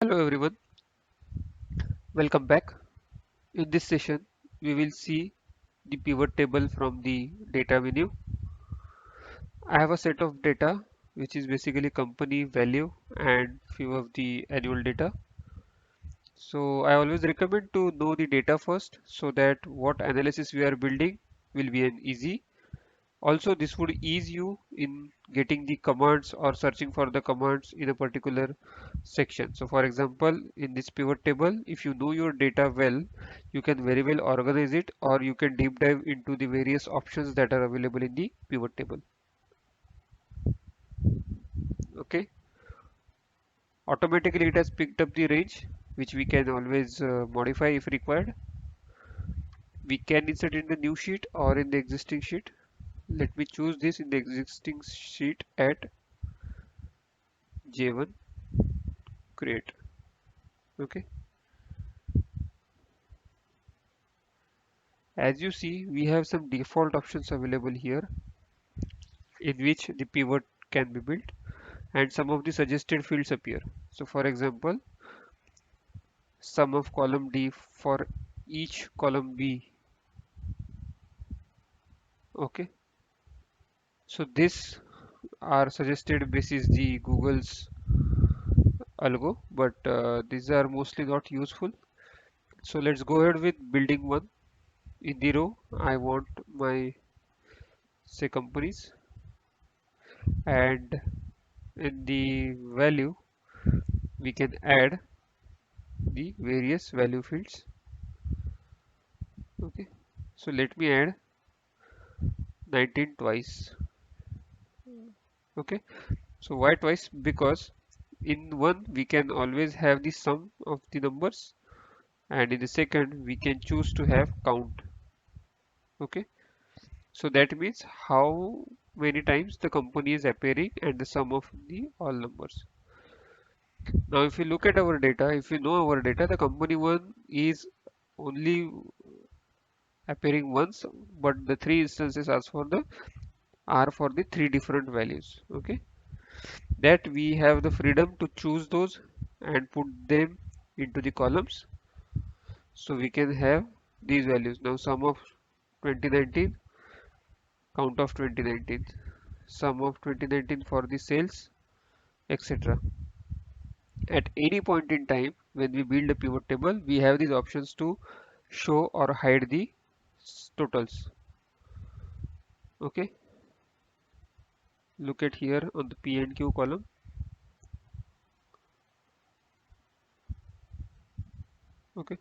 Hello everyone, welcome back. In this session, we will see the pivot table from the data menu. I have a set of data which is basically company value and few of the annual data. So I always recommend to know the data first so that what analysis we are building will be an easy. Also, this would ease you in getting the commands or searching for the commands in a particular section. So for example, in this pivot table, if you know your data well, you can very well organize it, or you can deep dive into the various options that are available in the pivot table. Okay. Automatically it has picked up the range, which we can always modify if required. We can insert in the new sheet or in the existing sheet. Let me choose this in the existing sheet at J1 create. Okay. As you see, we have some default options available here in which the pivot can be built and some of the suggested fields appear. So for example, sum of column D for each column B. Okay. So this are suggested basis the Google's algo, but these are mostly not useful. So let's go ahead with building one. In the row, I want my say companies, and in the value we can add the various value fields. Okay, so let me add 19 twice. Okay, so why twice? Because in one we can always have the sum of the numbers, and in the second we can choose to have count. Okay, so that means how many times the company is appearing and the sum of the all numbers. Now if you look at our data, if you know our data, the company one is only appearing once, but the three instances are for the three different values. Okay, that we have the freedom to choose those and put them into the columns, so we can have these values. Now sum of 2019, count of 2019, sum of 2019 for the sales, etc. At any point in time when we build a pivot table, we have these options to show or hide the totals. Okay, look at here on the P and Q column. Okay,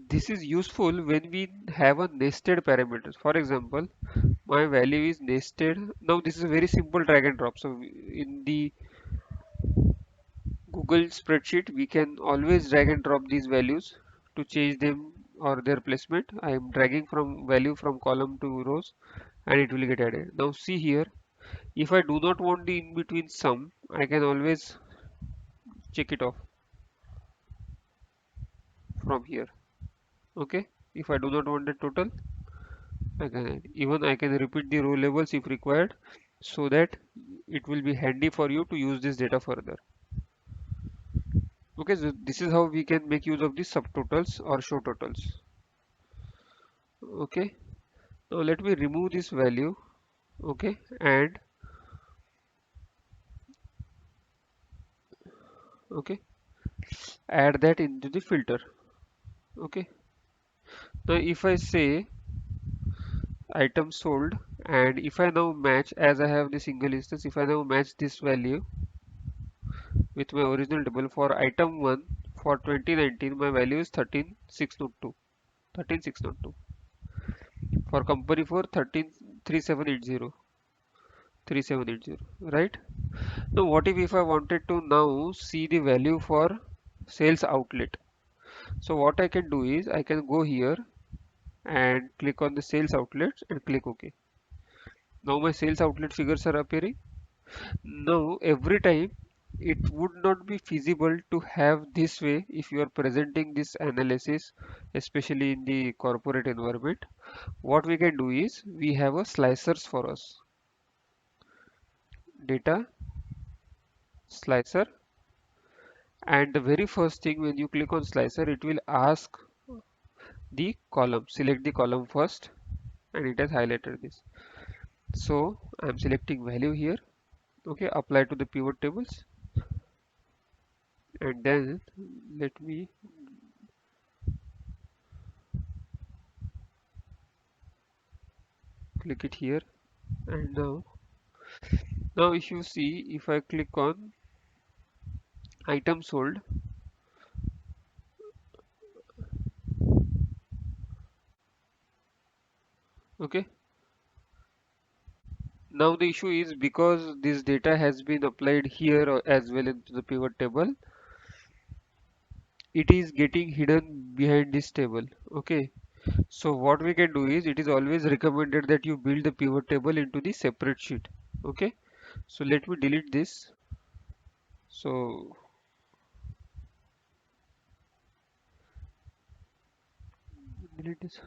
this is useful when we have a nested parameters. For example, my value is nested. Now this is a very simple drag and drop. So in the Google spreadsheet, we can always drag and drop these values to change them or their placement. I am dragging from value from column to rows and it will get added. Now see here, if I do not want the in between sum, I can always check it off from here. Okay, if I do not want the total, I can add. Even I can repeat the row levels if required, so that it will be handy for you to use this data further. Okay, so this is how we can make use of the subtotals or show totals. Okay, now let me remove this value. Okay, and okay, add that into the filter. Okay, now if I say item sold, and if I now match, as I have the single instance, if I now match this value with my original table for item 1 for 2019, my value is 13602. 13602. For company for 133780. 3780, right? Now what if I wanted to now see the value for sales outlet? So what I can do is I can go here and click on the sales outlets and click OK. Now my sales outlet figures are appearing. Now every time it would not be feasible to have this way if you are presenting this analysis, especially in the corporate environment. What we can do is we have a slicers for us. Data slicer, And the very first thing when you click on slicer, it will ask the column. Select the column first, and it has highlighted this. So I'm selecting value here. Okay, apply to the pivot tables, and then let me click it here. And now if you see, if I click on item sold, okay, now the issue is because this data has been applied here as well into the pivot table, it is getting hidden behind this table. Okay, so what we can do is, it is always recommended that you build the pivot table into the separate sheet. Okay, so let me delete this. So delete this.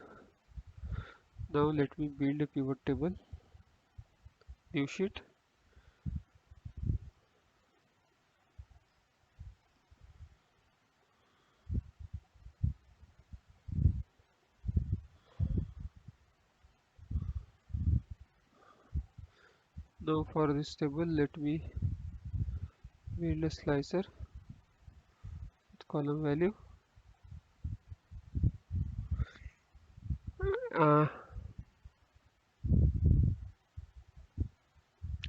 Now let me build a pivot table, new sheet. Now for this table, let me build a slicer with column value. Uh,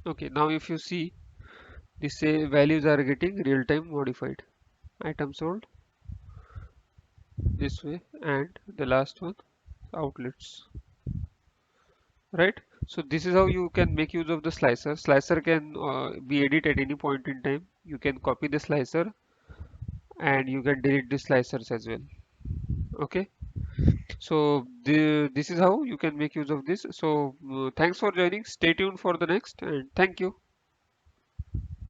okay, now if you see, these values are getting real-time modified. Item sold this way, and the last one, outlets. Right, so this is how you can make use of the slicer can be edited at any point in time. You can copy the slicer and you can delete the slicers as well. Okay, so this is how you can make use of this. So thanks for joining, stay tuned for the next, and thank you.